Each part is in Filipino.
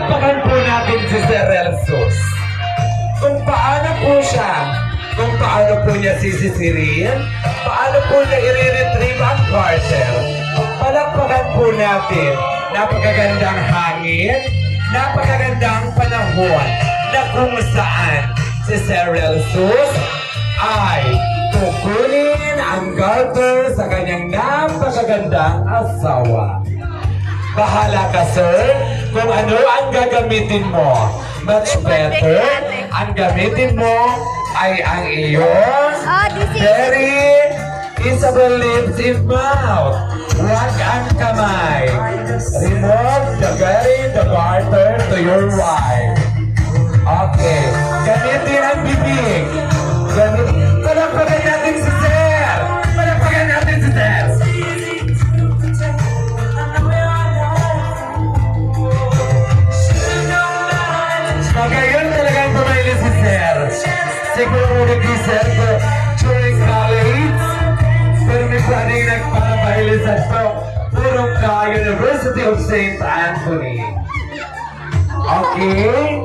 Palakpakan po natin si Sir Relsus. Kung paano po siya, kung paano po niya sisisirin, paano po niya i-retrieve ang parcel. Palakpakan po natin. Napakagandang hangin, napakagandang panahon na kung saan si Sir Relsus ay kukunin ang garter sa kanyang napakagandang asawa. Bahala ka, sir, kung ano ang gagamitin mo. Much better, ang gamitin mo ay ang iyong very kissable lips and mouth. Huwag ang kamay. Remove the garter to your wife. Okay. Gamitin ang bibig. Palakpakan natin si Sir! Palakpakan natin si Sir! Magayon talagang pumaili si Sir. Siguro nag-Sir ko during college. Pero may planning nagpapaili sa purong University of St. Anthony. Okay?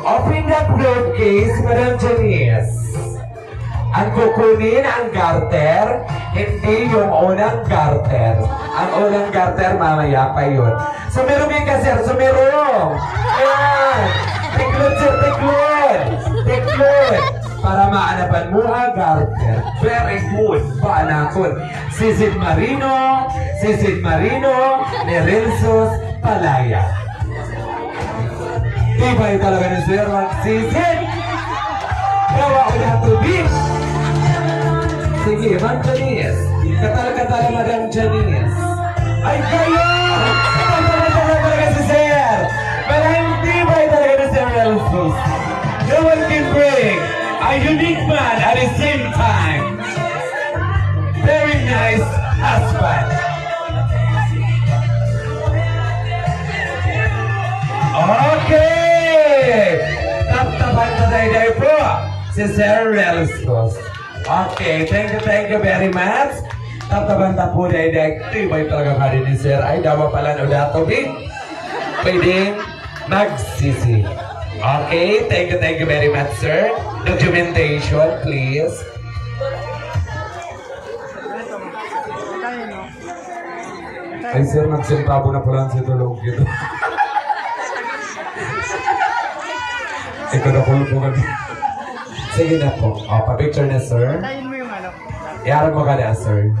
Open the briefcase, Madam Janice. Ang kukunin ang garter, hindi yung unang garter. Ang unang garter, mamaya pa yun. Sumirong yung ka, Sir. Sumirong! Ayan! Tiklod, Sir. Tiklod! Tiklod! Para maanapan mo ang garter. Very good. Paanakon. Sisid Marino, ni Relsus Palaya. Ibay talaga ni Sir Sisid! Gawa ko na tubig! Sige, Ma'am Janice. Katala-katala, Madam Janice. Ay, kayo! Katala-katala talaga si Sir! Maraming tibay talaga ni Sir Relsus. No one can bring a unique man at the same time. Very nice husband. Okay! Tap-tapan na day po si Sir Relsus. Okay, thank you very much. Tap-tapan na po day. Tibay talaga ka rin ni Sir. Ay, dawa pala na ulit tubig. Pwedeng magsisi. Okay, thank you very much, sir. Documentation, please. Ay, sir, nagsintabo na pala sa tulog ito. Ikaw na po ka. Sige na po. O, pa-picture na, sir. Tayin mo yung ano. Iarap mo ka na, sir.